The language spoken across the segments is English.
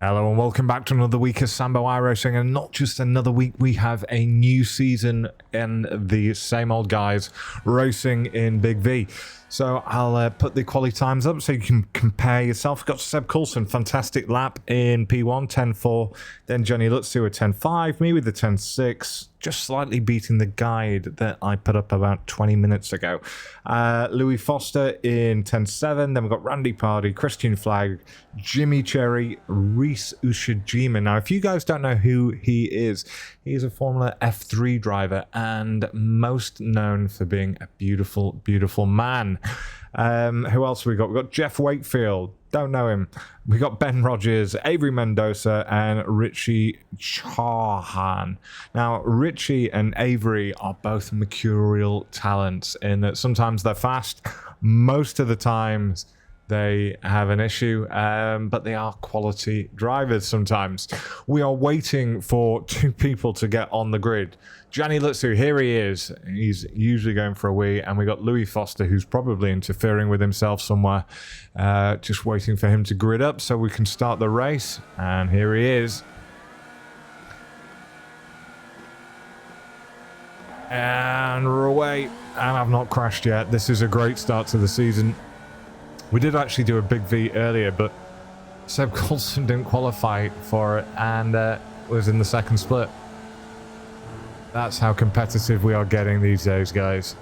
Hello and welcome back to another week of Sambo iRacing, and not just another week, we have a new season and the same old guys racing in Big V. So I'll put the quality times up so you can compare yourself. Got Seb Coulson, fantastic lap in P1, 10.4. Then Johnny Lutzu a 10.5, me with the 10.6, just slightly beating the guide that I put up about 20 minutes ago. Louis Foster in 10.7. Then we've got Randy Pardy, Christian Flagg, Jimmy Cherry, Reese Ushijima. Now, if you guys don't know who he is a Formula F3 driver and most known for being a beautiful, beautiful man. Who else we got? We've got Jeff Wakefield. Don't know him. We got Ben Rogers, Avery Mendoza, and Richie Chauhan. Now, Richie and Avery are both mercurial talents in that sometimes they're fast, most of the times they have an issue, but they are quality drivers sometimes. We are waiting for two people to get on the grid. Gianni Lutzu, here he is. He's usually going for a wee, and we got Louis Foster, who's probably interfering with himself somewhere. Just waiting for him to grid up so we can start the race. And here he is. And we're away. And I've not crashed yet. This is a great start to the season. We did actually do a Big V earlier, but Seb Coulson didn't qualify for it and was in the second split. That's how competitive we are getting these days, guys.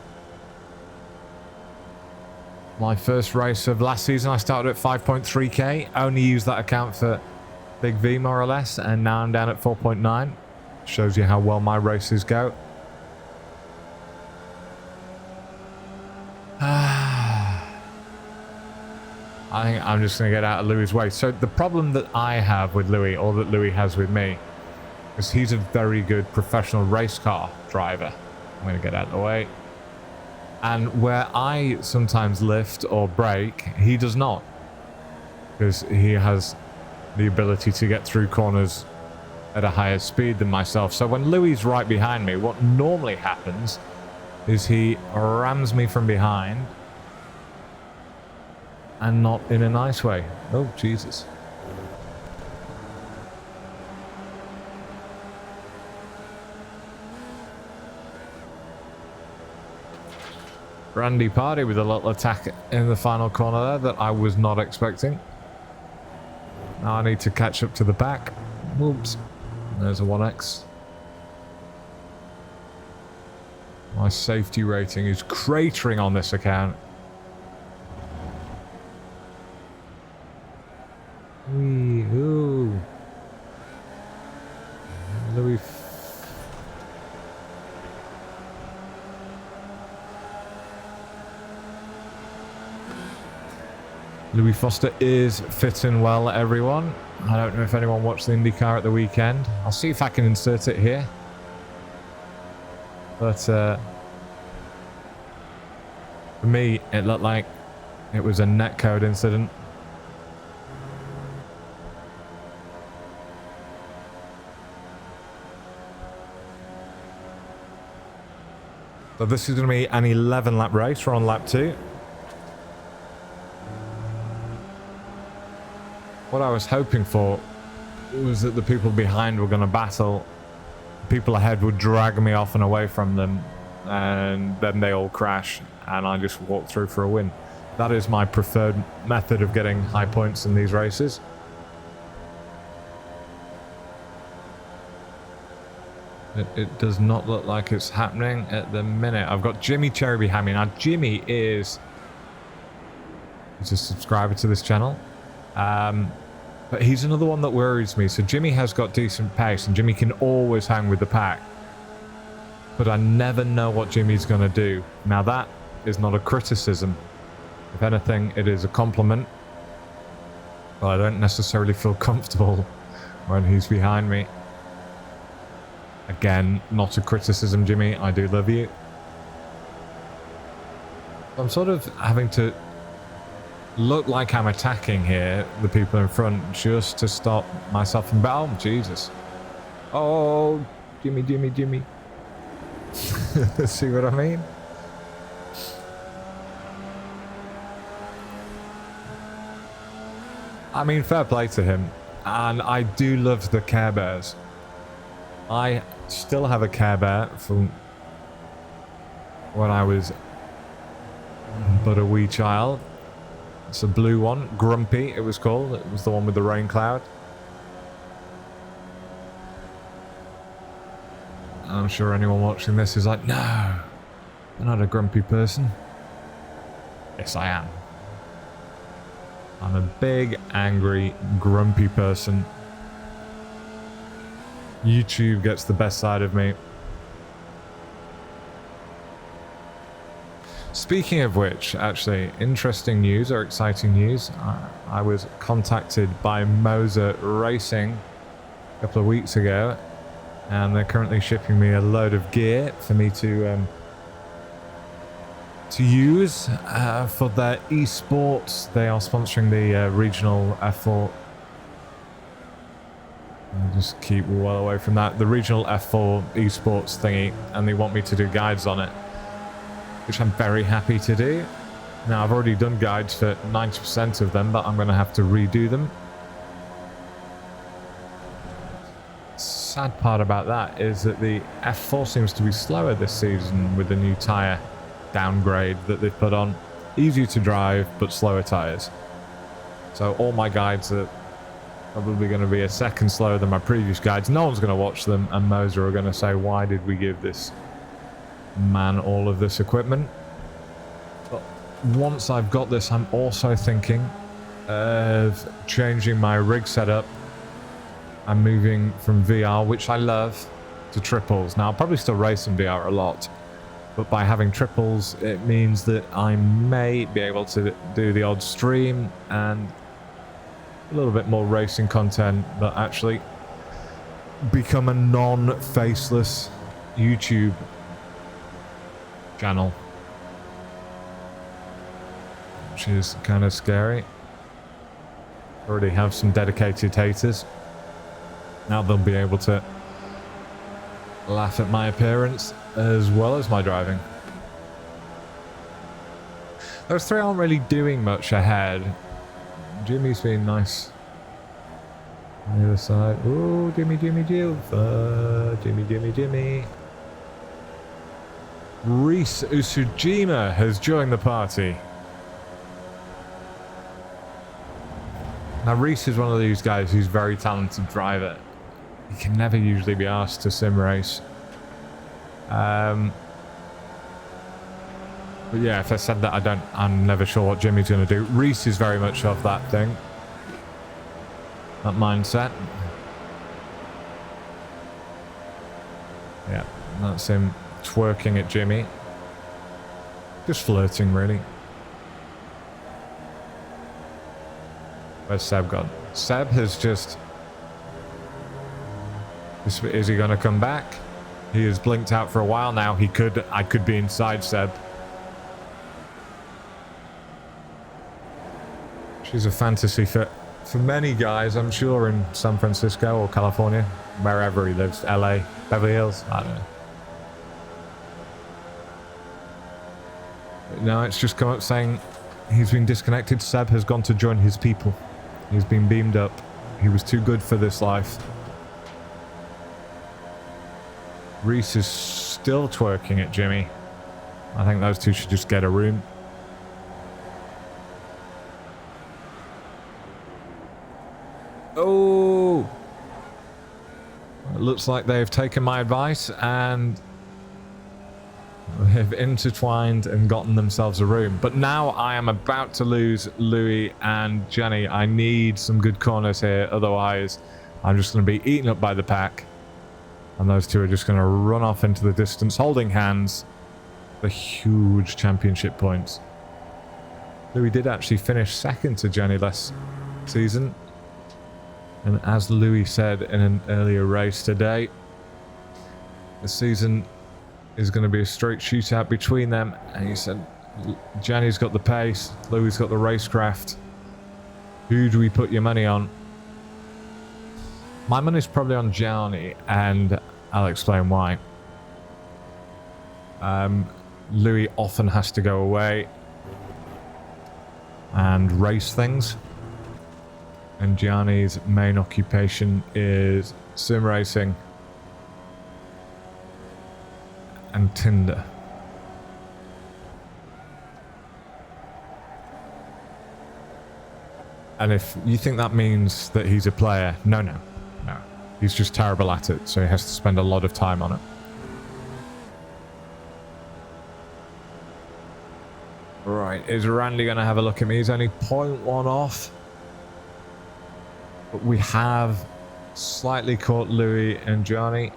My first race of last season, I started at 5.3k. Only used that account for Big V, more or less, and now I'm down at 4.9. Shows you how well my races go. I think I'm just going to get out of Louis' way. So the problem that I have with Louis, or that Louis has with me, is he's a very good professional race car driver. I'm going to get out of the way. And where I sometimes lift or brake, he does not. Because he has the ability to get through corners at a higher speed than myself. So when Louis is right behind me, what normally happens is he rams me from behind. And not in a nice way. Oh, Jesus. Randy Pardy with a little attack in the final corner there that I was not expecting. Now I need to catch up to the back. Whoops. There's a 1x. My safety rating is cratering on this account. Ooh. Louis Foster is fitting well, everyone. I don't know if anyone watched the IndyCar at the weekend. I'll see if I can insert it here. But for me, it looked like it was a netcode incident. So this is going to be an 11-lap race. We're on lap 2. What I was hoping for was that the people behind were going to battle. People ahead would drag me off and away from them, and then they all crash, and I just walk through for a win. That is my preferred method of getting high points in these races. It does not look like it's happening at the minute. I've got Jimmy Cherry behind me. Now, Jimmy is a subscriber to this channel. But he's another one that worries me. So Jimmy has got decent pace, and Jimmy can always hang with the pack. But I never know what Jimmy's going to do. Now, that is not a criticism. If anything, it is a compliment. But I don't necessarily feel comfortable when he's behind me. Again, not a criticism, Jimmy. I do love you. I'm sort of having to look like I'm attacking here, the people in front, just to stop myself from... Oh, Jesus. Oh, Jimmy. See what I mean? I mean, fair play to him. And I do love the Care Bears. I still have a Care Bear from when I was but a wee child. It's a blue one, Grumpy it was called. It was the one with the rain cloud. I'm sure anyone watching this is like, no, I'm not a grumpy person. Yes, I am. I'm a big, angry, grumpy person. YouTube gets the best side of me. Speaking of which, actually, interesting news or exciting news. I was contacted by Moser Racing a couple of weeks ago, and they're currently shipping me a load of gear for me to use for their esports. They are sponsoring the regional F4. I'll just keep well away from that. The regional F4 esports thingy, and they want me to do guides on it, which I'm very happy to do. Now, I've already done guides for 90% of them, but I'm going to have to redo them. Sad part about that is that the F4 seems to be slower this season with the new tyre downgrade that they've put on. Easier to drive, but slower tyres. So all my guides are probably going to be a second slower than my previous guides. No one's going to watch them, and Moser are going to say, why did we give this man all of this equipment? But once I've got this, I'm also thinking of changing my rig setup. I'm moving from VR, which I love, to triples. Now, I'll probably still race in VR a lot, but by having triples, it means that I may be able to do the odd stream and a little bit more racing content, but actually become a non-faceless YouTube channel, which is kind of scary. Already have some dedicated haters. Now they'll be able to laugh at my appearance as well as my driving. Those three aren't really doing much ahead. Jimmy's been nice on the other side. Oh, Jimmy. Jimmy. Reese Usujima has joined the party. Now, Reese is one of these guys who's a very talented driver. He can never usually be asked to sim race. But yeah, if I said that, I'm never sure what Jimmy's going to do. Reese is very much of that thing. That mindset. Yeah, that's him twerking at Jimmy. Just flirting, really. Where's Seb gone? Seb has just... Is he going to come back? He has blinked out for a while now. I could be inside Seb. She's a fantasy for many guys, I'm sure, in San Francisco or California, wherever he lives. LA, Beverly Hills, I don't know. But no, it's just come up saying he's been disconnected. Seb has gone to join his people. He's been beamed up. He was too good for this life. Reese is still twerking at Jimmy. I think those two should just get a room. Oh! It looks like they've taken my advice and have intertwined and gotten themselves a room. But now I am about to lose Louis and Jenny. I need some good corners here, otherwise I'm just going to be eaten up by the pack. And those two are just going to run off into the distance, holding hands for huge championship points. Louis did actually finish second to Jenny last season. And as Louis said in an earlier race today, the season is going to be a straight shootout between them. And he said, Jenny's got the pace, Louis got the racecraft. Who do we put your money on? My money's probably on Gianni, and I'll explain why. Louis often has to go away and race things. And Gianni's main occupation is sim racing and Tinder. And if you think that means that he's a player, no. He's just terrible at it, so he has to spend a lot of time on it. Right, is Randy going to have a look at me? He's only 0.1 off. But we have slightly caught Louis and Johnny.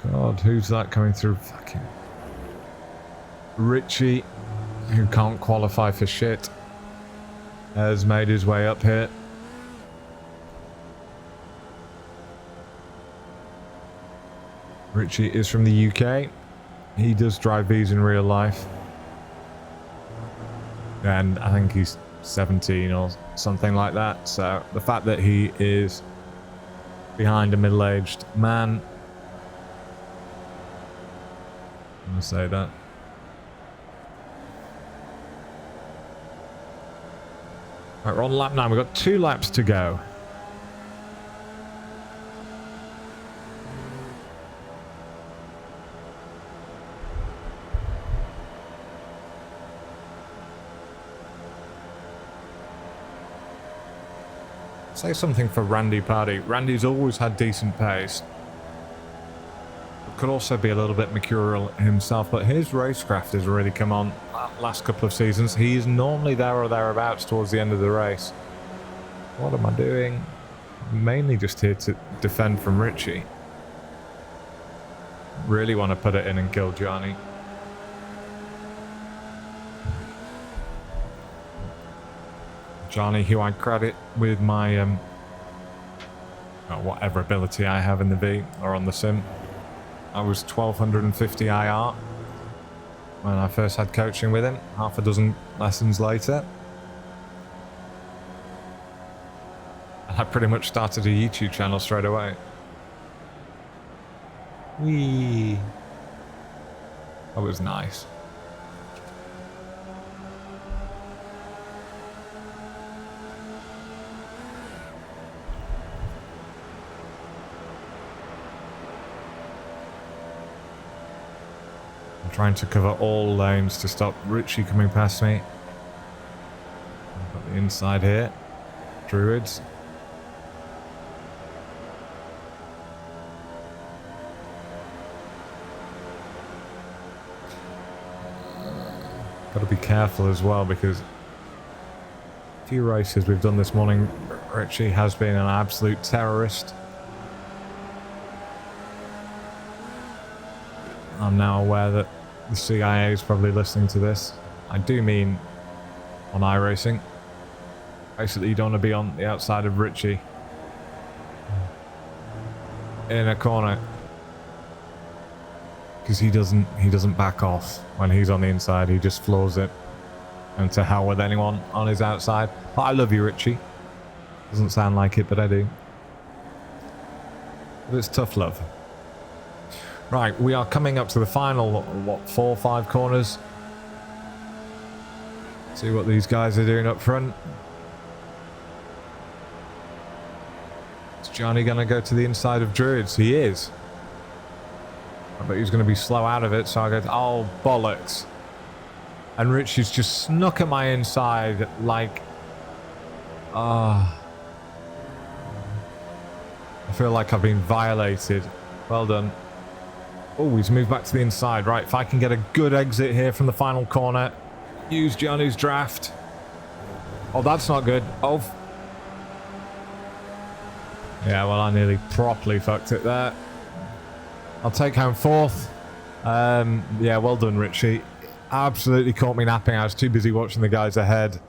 Oh God, who's that coming through? Fucking Richie, who can't qualify for shit, has made his way up here. Richie is from the UK. He does drive V's in real life. And I think he's 17 or something like that. So the fact that he is behind a middle-aged man, I'm gonna say that. Right, we're on lap 9. We've got 2 laps to go. Say something for Randy Paddy. Randy's always had decent pace. Could also be a little bit mercurial himself, but his racecraft has really come on last couple of seasons. He is normally there or thereabouts towards the end of the race. What am I doing? I'm mainly just here to defend from Richie. Really want to put it in and kill Gianni. Johnny, who I credit with my whatever ability I have in the V or on the sim. I was 1250 IR when I first had coaching with him, half a dozen lessons later. And I pretty much started a YouTube channel straight away. Whee! That was nice. Trying to cover all lanes to stop Richie coming past me. I've got the inside here. Druids. Got to be careful as well because a few races we've done this morning, Richie has been an absolute terrorist. I'm now aware that the CIA is probably listening to this. I do mean on iRacing. Basically, you don't want to be on the outside of Richie in a corner because he doesn't back off when he's on the inside. He just floors it, and to hell with anyone on his outside. But I love you, Richie. Doesn't sound like it, but I do. But it's tough love. Right, we are coming up to the final, what, 4 or 5 corners. See what these guys are doing up front. Is Johnny going to go to the inside of Druids? He is. I bet he's going to be slow out of it, so I go, oh, bollocks. And Richie's just snuck at my inside like... I feel like I've been violated. Well done. Oh, he's moved back to the inside. Right, if I can get a good exit here from the final corner. Use Johnny's draft. Oh, that's not good. Oh. Yeah, well, I nearly properly fucked it there. I'll take home 4th. Yeah, well done, Richie. Absolutely caught me napping. I was too busy watching the guys ahead.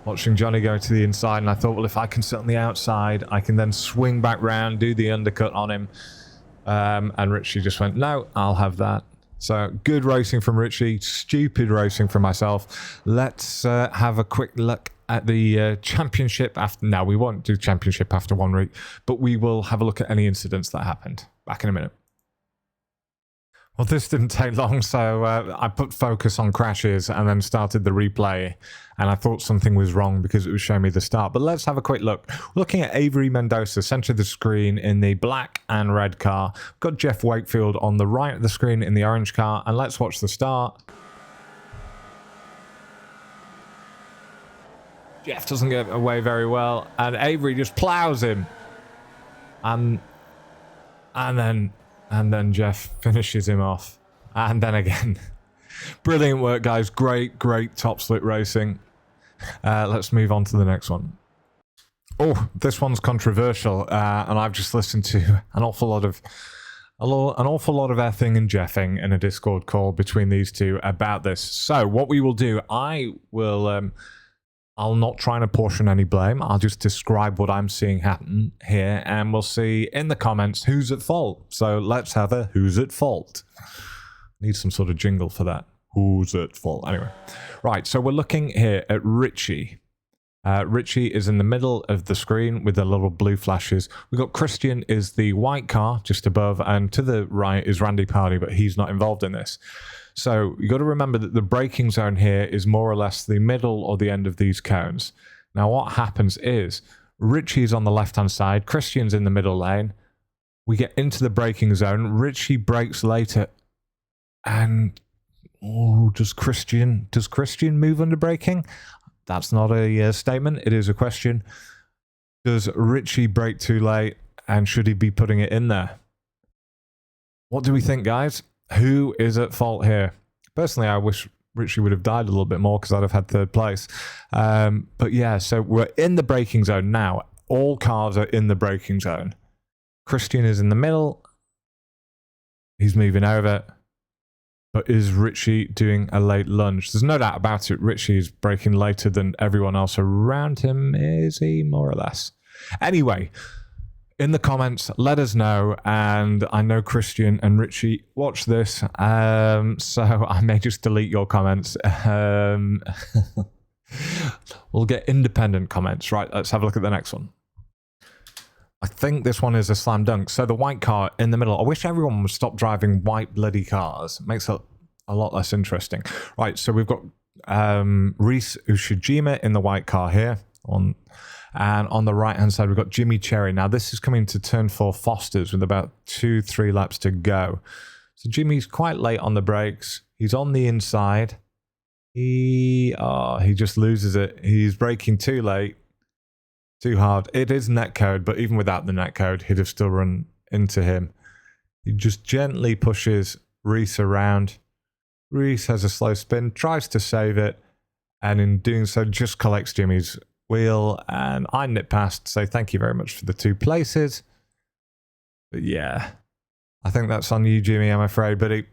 Watching Johnny go to the inside. And I thought, well, if I can sit on the outside, I can then swing back round, do the undercut on him. And Richie just went, no, I'll have that. So good racing from Richie, stupid racing from myself. Let's have a quick look at the championship after. No, we won't do championship after 1 week, but we will have a look at any incidents that happened. Back in a minute. Well, this didn't take long, so I put focus on crashes and then started the replay, and I thought something was wrong because it was showing me the start. But let's have a quick look. Looking at Avery Mendoza, center of the screen in the black and red car. We've got Jeff Wakefield on the right of the screen in the orange car, and let's watch the start. Jeff doesn't get away very well, and Avery just plows him. And then Jeff finishes him off. And then again. Brilliant work, guys. Great top split racing. Let's move on to the next one. Oh, this one's controversial. And I've just listened to an awful lot of effing and jeffing in a Discord call between these two about this. So what we will do, I'll not try and apportion any blame. I'll just describe what I'm seeing happen here, and we'll see in the comments who's at fault. So let's have a who's at fault. Need some sort of jingle for that. Who's at fault? Anyway. Right, so we're looking here at Richie. Richie is in the middle of the screen with the little blue flashes. We've got Christian is the white car just above, and to the right is Randy Pardy, but he's not involved in this. So you got to remember that the braking zone here is more or less the middle or the end of these cones. Now what happens is Richie's on the left-hand side, Christian's in the middle lane. We get into the braking zone. Richie brakes later, and does Christian move under braking? That's not a statement. It is a question. Does Richie brake too late, and should he be putting it in there? What do we think, guys? Who is at fault here? Personally, I wish Richie would have died a little bit more because I'd have had 3rd place. But yeah, so we're in the braking zone now. All cars are in the braking zone. Christian is in the middle. He's moving over. But is Richie doing a late lunge? There's no doubt about it. Richie is braking later than everyone else around him, is he? More or less. Anyway, in the comments, let us know. And I know Christian and Richie watch this, so I may just delete your comments. We'll get independent comments. Right, let's have a look at the next one. I think this one is a slam dunk. So the white car in the middle. I wish everyone would stop driving white bloody cars. It makes it a lot less interesting. Right, so we've got Reese Ushijima in the white car here. And on the right-hand side, we've got Jimmy Cherry. Now, this is coming to turn 4 Fosters with about 2-3 laps to go. So Jimmy's quite late on the brakes. He's on the inside. He just loses it. He's braking too late, too hard. It is netcode, but even without the netcode, he'd have still run into him. He just gently pushes Reese around. Reese has a slow spin, tries to save it, and in doing so, just collects Jimmy's wheel, and I nip past, say thank you very much for the 2 places. But yeah, I think that's on you, Jimmy, I'm afraid, buddy.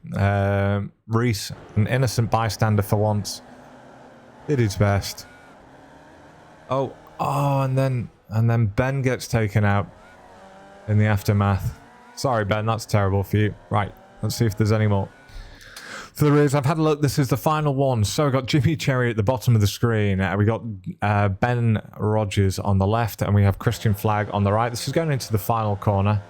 Reese, an innocent bystander for once, did his best. And then Ben gets taken out in the aftermath. Sorry, Ben, that's terrible for you. Right, let's see if there's any more. So there is. I've had a look. This is the final one. So we've got Jimmy Cherry at the bottom of the screen. We got Ben Rogers on the left, and we have Christian Flagg on the right. This is going into the final corner.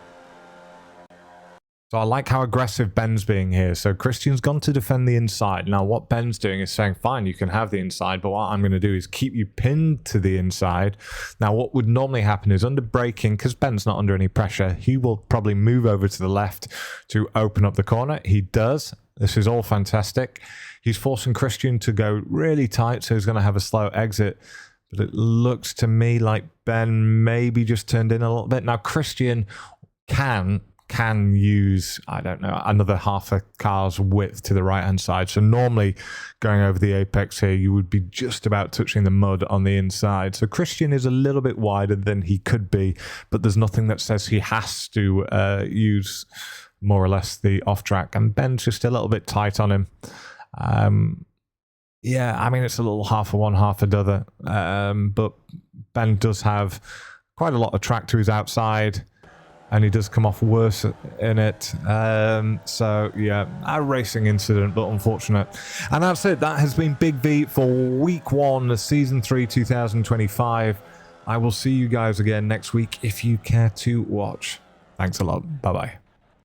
So I like how aggressive Ben's being here. So Christian's gone to defend the inside. Now what Ben's doing is saying, fine, you can have the inside, but what I'm going to do is keep you pinned to the inside. Now what would normally happen is under braking, because Ben's not under any pressure, he will probably move over to the left to open up the corner. He does. This is all fantastic. He's forcing Christian to go really tight, so he's going to have a slow exit. But it looks to me like Ben maybe just turned in a little bit. Now Christian can use, I don't know, another half a car's width to the right-hand side. So normally going over the apex here, you would be just about touching the mud on the inside. So Christian is a little bit wider than he could be, but there's nothing that says he has to use more or less the off-track. And Ben's just a little bit tight on him. Yeah, I mean, it's a little half of one, half of the other. But Ben does have quite a lot of track to his outside. and he does come off worse in it. So yeah, a racing incident, but unfortunate. And that's it. That has been Big V for week 1, season 3, 2025. I will see you guys again next week if you care to watch. Thanks a lot. Bye bye.